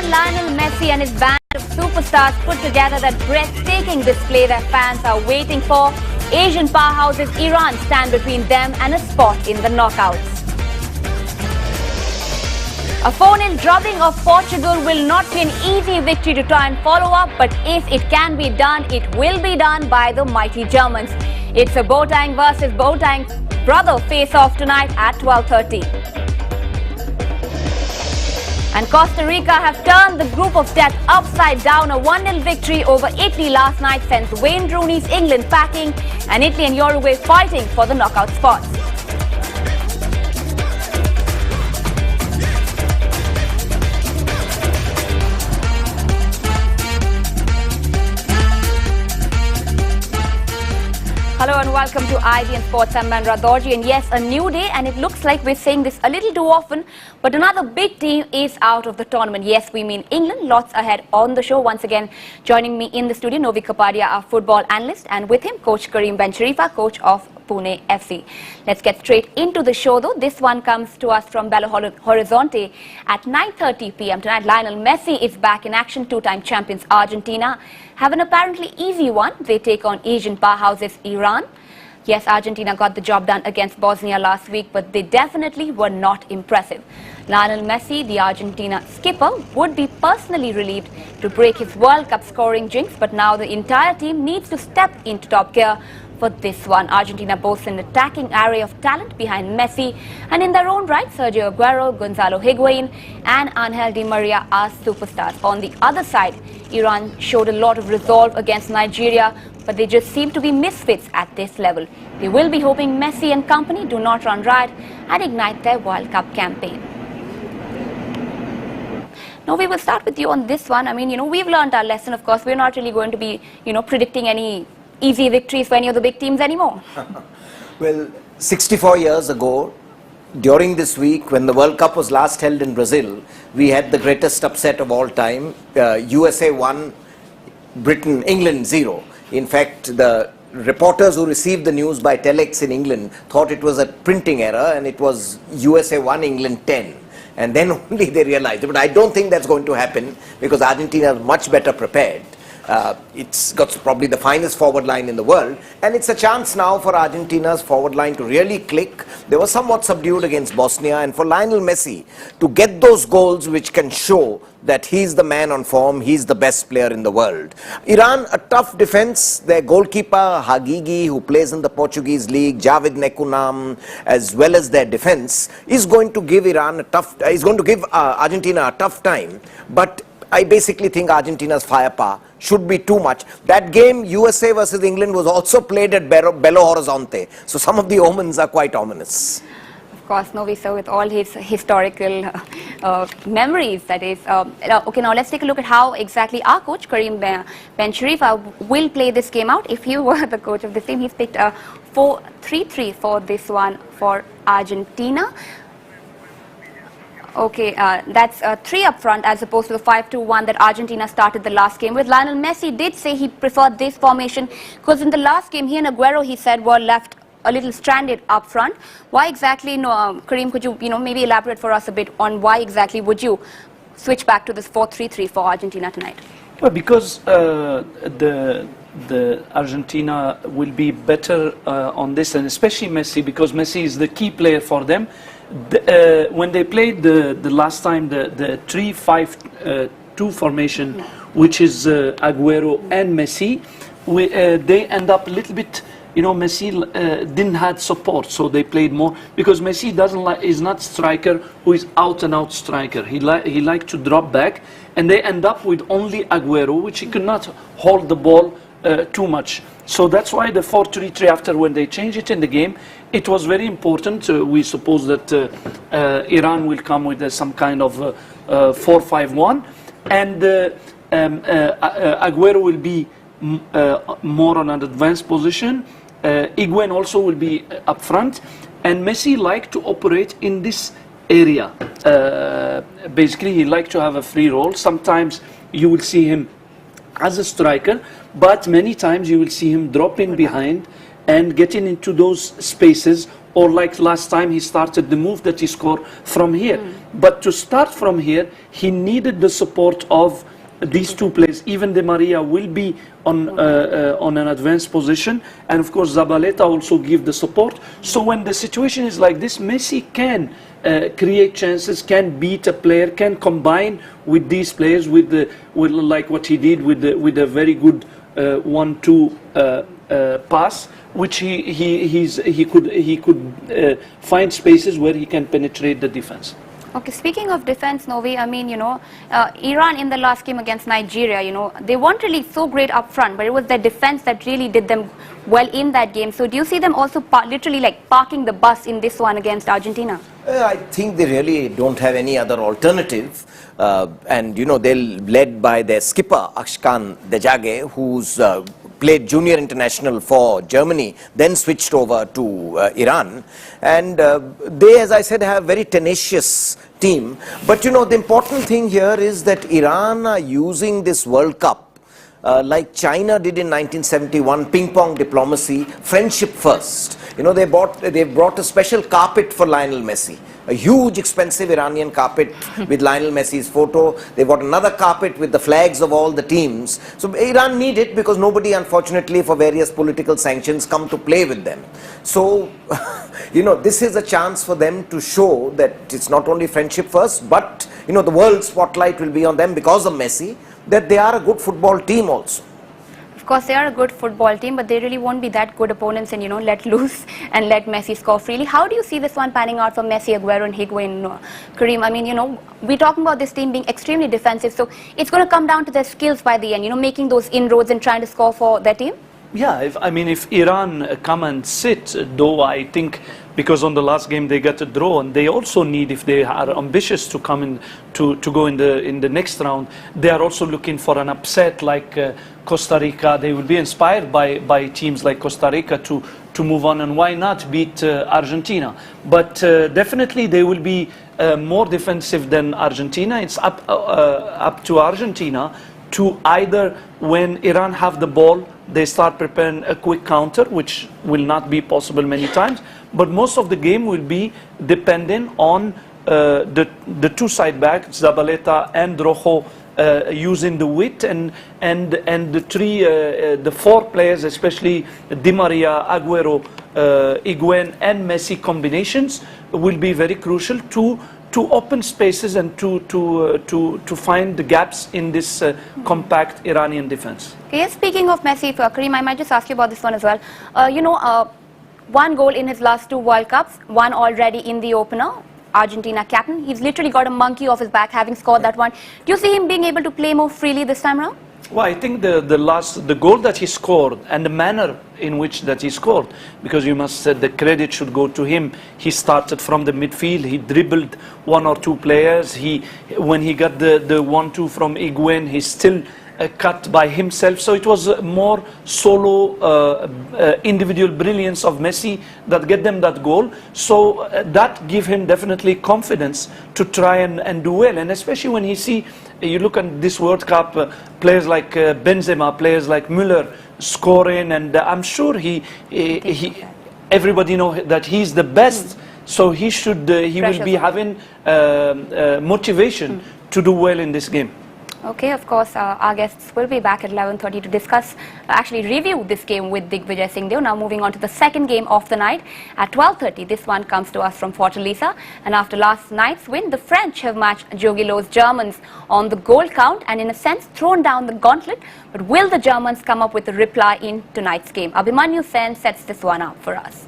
Can Lionel Messi and his band of superstars put together that breathtaking display their fans are waiting for? Asian powerhouses Iran stand between them and a spot in the knockouts. A 4-0 drubbing of Portugal will not be an easy victory to try and follow up, but if it can be done, it will be done by the mighty Germans. It's a Boateng versus Boateng brother face-off tonight at 12:30. And Costa Rica have turned the group of death upside down. A 1-0 victory over Italy last night sends Wayne Rooney's England packing, and Italy and Uruguay fighting for the knockout spots. Hello and welcome to IBN Sports. I'm Manra Dorji, and yes, a new day, and it looks like we're saying this a little too often, but another big team is out of the tournament. Yes, we mean England. Lots ahead on the show. Once again, joining me in the studio, Novi Kapadia, our football analyst, and with him, Coach Karim Ben-Sharifa, coach of Pune FC. Let's get straight into the show though. This one comes to us from Belo Horizonte at 9:30 p.m. tonight. Lionel Messi is back in action. Two-time champions Argentina have an apparently easy one. They take on Asian powerhouses Iran. Yes, Argentina got the job done against Bosnia last week, but they definitely were not impressive. Lionel Messi, the Argentina skipper, would be personally relieved to break his World Cup scoring jinx, but now the entire team needs to step into top gear for this one. Argentina boasts an attacking array of talent behind Messi, and in their own right, Sergio Aguero, Gonzalo Higuain and Angel Di Maria are superstars. On the other side, Iran showed a lot of resolve against Nigeria, but they just seem to be misfits at this level. They will be hoping Messi and company do not run riot and ignite their World Cup campaign. Now, we will start with you on this one. I mean, we've learned our lesson, of course. We're not really going to be, predicting any easy victories for any of the big teams anymore. Well, 64 years ago, during this week, when the World Cup was last held in Brazil, we had the greatest upset of all time. USA 1, England 0. In fact, the reporters who received the news by telex in England thought it was a printing error, and it was USA 1, England 10. And then only they realized it. But I don't think that's going to happen, because Argentina is much better prepared. It's got probably the finest forward line in the world, and it's a chance now for Argentina's forward line to really click. They were somewhat subdued against Bosnia, and for Lionel Messi to get those goals which can show that he's the man on form, he's the best player in the world. Iran, a tough defense. Their goalkeeper Hagigi, who plays in the Portuguese league, Javid Nekunam, as well as their defense, is going to give Argentina a tough time. But I basically think Argentina's firepower should be too much. That game, USA versus England, was also played at Belo Horizonte. So some of the omens are quite ominous. Of course, Novi, so with all his historical memories, that is. Okay, now let's take a look at how exactly our coach, Karim Ben-Sharifa, will play this game out. If you were the coach of this team, he's picked a 4-3-3 for this one for Argentina. Okay, that's 3 up front as opposed to the 5-2-1 that Argentina started the last game with. Lionel Messi did say he preferred this formation because in the last game, he and Aguero, he said, were left a little stranded up front. Why exactly, Karim, could you, maybe elaborate for us a bit on why exactly would you switch back to this 4-3-3 for Argentina tonight? Well, because the Argentina will be better on this, and especially Messi, because Messi is the key player for them. When they played the last time, the 3-5-2 formation, which is Aguero and Messi, they end up a little bit. Messi didn't have support, so they played more, because Messi is not striker who is out and out striker. He like to drop back, and they end up with only Aguero, which he could not hold the ball too much. So that's why the 4-3-3, after when they changed it in the game, it was very important. We suppose that Iran will come with some kind of 4-5-1, and Aguero will be more on an advanced position. Higuain also will be up front, and Messi like to operate in this area. Basically, he like to have a free role. Sometimes you will see him as a striker, but many times you will see him dropping behind and getting into those spaces or like last time he started the move that he scored from here. But to start from here, he needed the support of these two players. Even Di Maria will be on an advanced position, and of course Zabaleta also give the support. So when the situation is like this, Messi can create chances, can beat a player, can combine with these players with like what he did with a very good 1-2 pass, which he could find spaces where he can penetrate the defense. Okay, speaking of defense, Novi, I mean, Iran in the last game against Nigeria, they weren't really so great up front, but it was their defense that really did them well in that game. So do you see them also literally like parking the bus in this one against Argentina? I think they really don't have any other alternative. And, they're led by their skipper, Ashkan Dejage, who's played junior international for Germany, then switched over to Iran. And they, as I said, have a very tenacious team. But, the important thing here is that Iran are using this World Cup like China did in 1971, ping pong diplomacy, friendship first. They brought a special carpet for Lionel Messi, a huge expensive Iranian carpet with Lionel Messi's photo. They bought another carpet with the flags of all the teams. So Iran need it because nobody, unfortunately, for various political sanctions, come to play with them. So, this is a chance for them to show that it's not only friendship first, but, the world spotlight will be on them because of Messi, that they are a good football team also. Of course, they are a good football team, but they really won't be that good opponents and, let loose and let Messi score freely. How do you see this one panning out for Messi, Aguero and Higuain, Karim? I mean, we're talking about this team being extremely defensive, so it's going to come down to their skills by the end, making those inroads and trying to score for their team? Yeah, if Iran come and sit, though, I think because on the last game they got a draw, and they also need, if they are ambitious to come in to go in the next round, they are also looking for an upset like Costa Rica. They will be inspired by teams like Costa Rica to move on, and why not beat Argentina? But definitely they will be more defensive than Argentina. It's up to Argentina to either, when Iran have the ball, they start preparing a quick counter, which will not be possible many times, but most of the game will be dependent on the two side backs, Zabaleta and Rojo, using the width, and the four players, especially Di Maria, Aguero, Higuain and Messi combinations will be very crucial to open spaces and to find the gaps in this compact Iranian defense. Okay, speaking of Messi, Karim, I might just ask you about this one as well. One goal in his last two World Cups, one already in the opener. Argentina captain. He's literally got a monkey off his back having scored that one. Do you see him being able to play more freely this time around? Well, I think the goal that he scored and the manner in which that he scored, because you must say the credit should go to him. He started from the midfield. He dribbled one or two players. When he got the 1-2 from Higuain, he still cut by himself. So it was more solo individual brilliance of Messi that get them that goal. So that give him definitely confidence to try and do well. And especially when you look at this World Cup, players like Benzema, players like Müller scoring, and I'm sure everybody know that he's the best. So he will be having motivation to do well in this game. Okay, of course, our guests will be back at 11:30 to discuss, actually review this game with Digvijay Singh Deo. Now moving on to the second game of the night at 12:30. This one comes to us from Fortaleza. And after last night's win, the French have matched Jogi Löw's Germans on the goal count and in a sense thrown down the gauntlet. But will the Germans come up with a reply in tonight's game? Abhimanyu Sen sets this one up for us.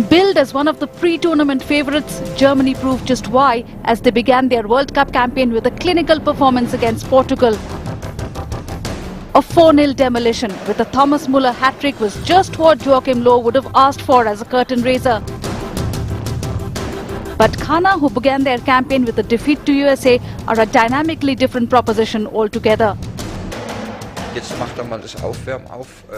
Billed as one of the pre-tournament favourites, Germany proved just why as they began their World Cup campaign with a clinical performance against Portugal. A 4-0 demolition with a Thomas Muller hat-trick was just what Joachim Löw would have asked for as a curtain raiser. But Ghana, who began their campaign with a defeat to USA, are a dynamically different proposition altogether.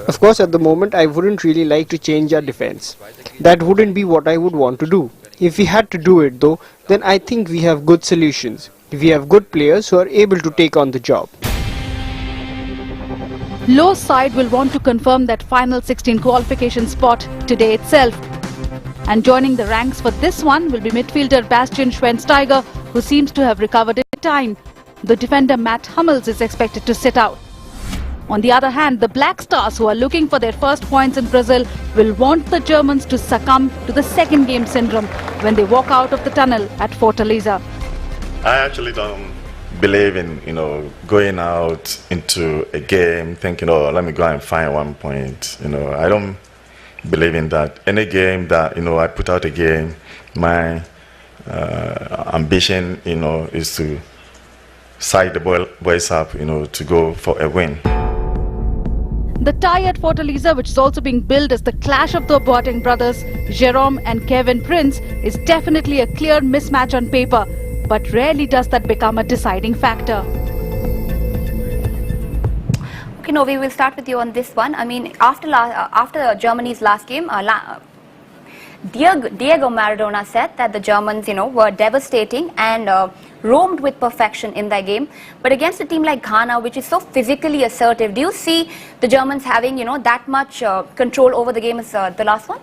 Of course, at the moment, I wouldn't really like to change our defense. That wouldn't be what I would want to do. If we had to do it though, then I think we have good solutions. We have good players who are able to take on the job. Loh's side will want to confirm that final 16 qualification spot today itself. And joining the ranks for this one will be midfielder Bastian Schweinsteiger, who seems to have recovered in time. The defender Matt Hummels is expected to sit out. On the other hand, the Black Stars, who are looking for their first points in Brazil, will want the Germans to succumb to the second game syndrome when they walk out of the tunnel at Fortaleza. I actually don't believe in, going out into a game thinking, oh, let me go and find 1 point. I don't believe in that. Any game that, I put out a game, my ambition, is to side the boys up, to go for a win. The tie at Fortaleza, which is also being billed as the clash of the Boateng brothers, Jerome and Kevin Prince, is definitely a clear mismatch on paper, but rarely does that become a deciding factor. Okay, Novi, we'll start with you on this one. I mean, after Germany's last game, Diego Maradona said that the Germans, were devastating and roamed with perfection in their game. But against a team like Ghana, which is so physically assertive, do you see the Germans having, that much control over the game as the last one?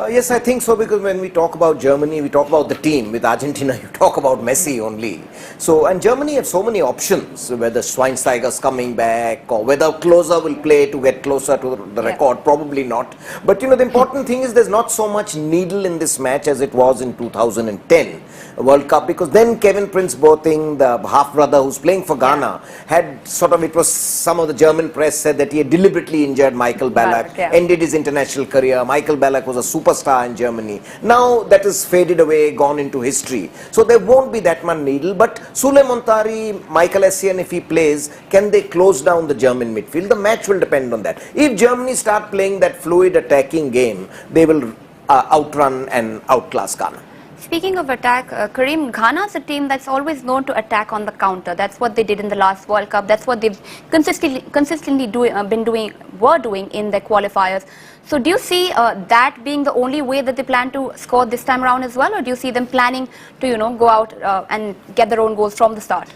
Yes, I think so, because when we talk about Germany, we talk about the team. With Argentina, you talk about Messi only. So, and Germany have so many options, whether Schweinsteiger's coming back or whether Klose will play to get closer to the record, probably not. But, the important thing is there's not so much needle in this match as it was in 2010 World Cup, because then Kevin Prince Boateng, the half-brother who's playing for Ghana, had some of the German press said that he had deliberately injured Michael Ballack, ended his international career. Michael Ballack was a superstar in Germany. Now that is faded away, gone into history. So there won't be that much needle. But Sule Montari, Michael Essien, if he plays, can they close down the German midfield? The match will depend on that. If Germany start playing that fluid attacking game, they will outrun and outclass Ghana. Speaking of attack, Karim, Ghana is a team that's always known to attack on the counter. That's what they did in the last World Cup. That's what they've consistently were doing in their qualifiers. So do you see that being the only way that they plan to score this time around as well, or do you see them planning to go out and get their own goals from the start?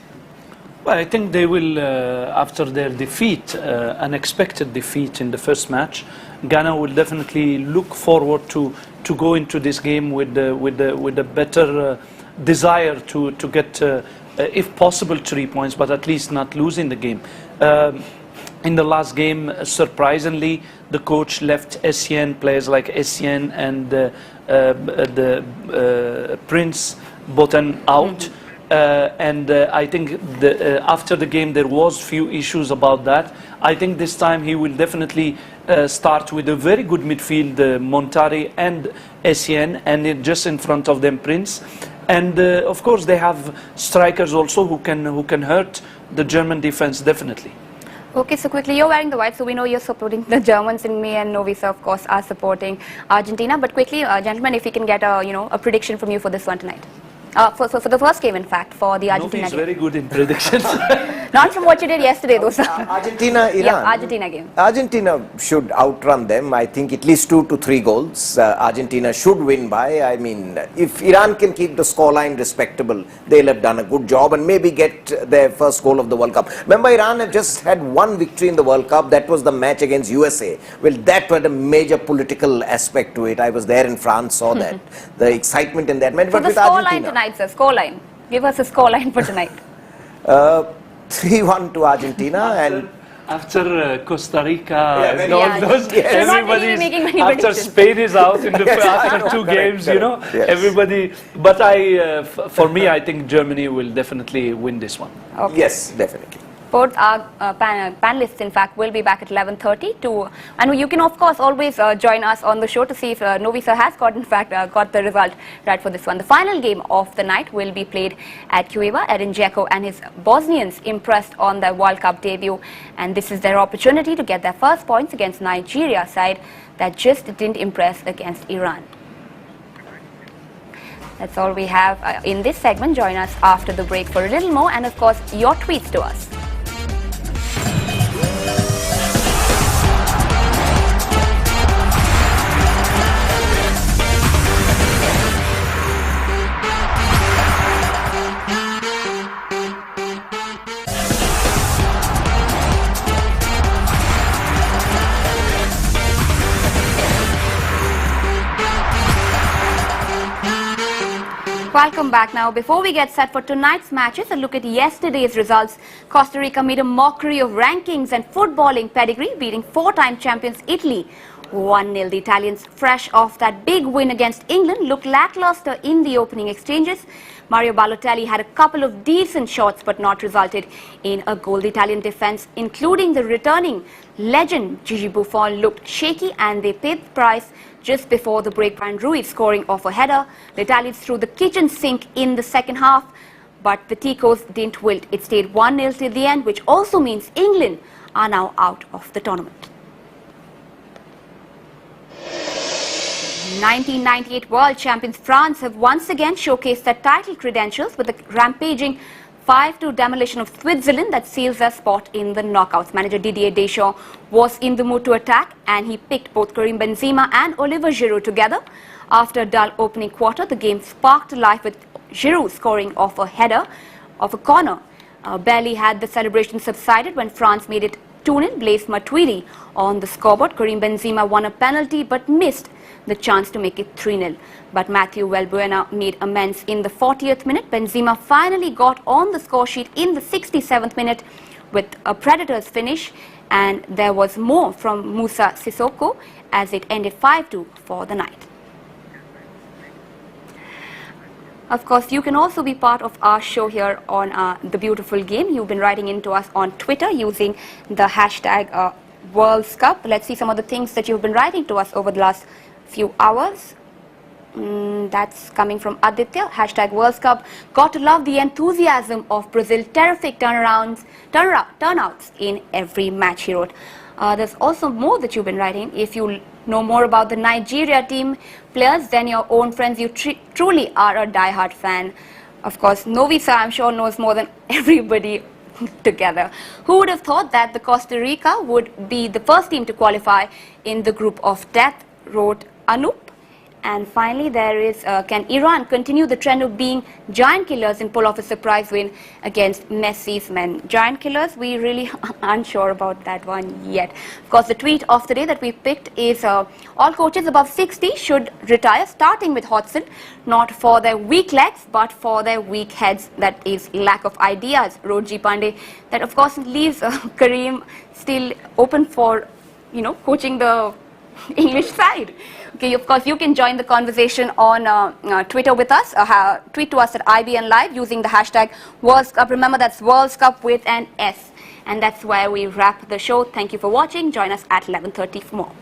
Well, I think they will, after their defeat, unexpected defeat in the first match, Ghana will definitely look forward to go into this game with a better desire to get, if possible, 3 points, but at least not losing the game. In the last game, surprisingly, the coach left Essien, players like Essien and the Prince Boateng out. And I think after the game there was few issues about that. I think this time he will definitely start with a very good midfield, Montari and Essien, and just in front of them Prince. And of course they have strikers also who can hurt the German defense definitely. Okay, so quickly, you're wearing the white, so we know you're supporting the Germans, and me and Novisa, of course, are supporting Argentina. But quickly, gentlemen, if we can get a prediction from you for this one tonight. For the first game, in fact, for the Argentina game. Novi is very good in predictions. Not from what you did yesterday, though, sir. Argentina, Iran. Yeah, Argentina game. Argentina should outrun them. I think at least 2 to 3 goals. Argentina should win by. I mean, if Iran can keep the scoreline respectable, they'll have done a good job and maybe get their first goal of the World Cup. Remember, Iran have just had 1 victory in the World Cup. That was the match against USA. Well, that had a major political aspect to it. I was there in France, saw that. The excitement in that match. So but the with scoreline Argentina, tonight, sir, scoreline. Give us a scoreline for tonight. 3-1 to Argentina. And after Costa Rica and yeah, all those, yes. everybody's Making many after predictions. Spain is out in the after 2 games, Yes. everybody. But for me, I think Germany will definitely win this one. Okay. Yes, definitely. Both our panelists, in fact, will be back at 11:30 and you can, of course, always join us on the show to see if Novisa has got the result right for this one. The final game of the night will be played at Cueva. Edin Dzeko and his Bosnians impressed on their World Cup debut, and this is their opportunity to get their first points against Nigeria side that just didn't impress against Iran. That's all we have in this segment. Join us after the break for a little more, and of course your tweets to us. Welcome back. Now, before we get set for tonight's matches, a look at yesterday's results. Costa Rica made a mockery of rankings and footballing pedigree, beating four-time champions Italy 1-0. The Italians, fresh off that big win against England, looked lackluster in the opening exchanges. Mario Balotelli had a couple of decent shots but not resulted in a goal. The Italian defence, including the returning legend Gigi Buffon, looked shaky and they paid the price just before the break. Brian Ruiz scoring off a header. The Italians threw the kitchen sink in the second half, but the Ticos didn't wilt. It stayed 1-0 till the end, which also means England are now out of the tournament. 1998 world champions France have once again showcased their title credentials with a rampaging 5-2 demolition of Switzerland that seals their spot in the knockouts. Manager Didier Deschamps was in the mood to attack and he picked both Karim Benzema and Oliver Giroud together. After a dull opening quarter, the game sparked to life with Giroud scoring off a header of a corner. Barely had the celebration subsided when France made it 2-0. Blaise Matuidi on the scoreboard. Karim Benzema won a penalty but missed the chance to make it 3-0. But Mathieu Valbuena made amends in the 40th minute. Benzema finally got on the score sheet in the 67th minute with a Predators finish, and there was more from Moussa Sissoko as it ended 5-2 for the night. Of course, you can also be part of our show here on The Beautiful Game. You've been writing into us on Twitter using the hashtag World Cup. Let's see some of the things that you've been writing to us over the last few hours. That's coming from Aditya. Hashtag World Cup. Got to love the enthusiasm of Brazil. Terrific turnouts in every match, he wrote. There's also more that you've been writing. If you know more about the Nigeria team players than your own friends, you truly are a die-hard fan. Of course, Novisa, I'm sure, knows more than everybody together. Who would have thought that the Costa Rica would be the first team to qualify in the group of death, wrote Anup. And finally, there is, can Iran continue the trend of being giant killers and pull off a surprise win against Messi's men? Giant killers, we really aren't sure about that one yet. Of course, the tweet of the day that we picked is all coaches above 60 should retire, starting with Hodgson, not for their weak legs, but for their weak heads. That is lack of ideas, wrote G. Pandey. That, of course, leaves Karim still open for, coaching the English side. Okay, of course, you can join the conversation on Twitter with us. Tweet to us at IBN Live using the hashtag World Cup. Remember, that's World Cup with an S. And that's where we wrap the show. Thank you for watching. Join us at 11:30 for more.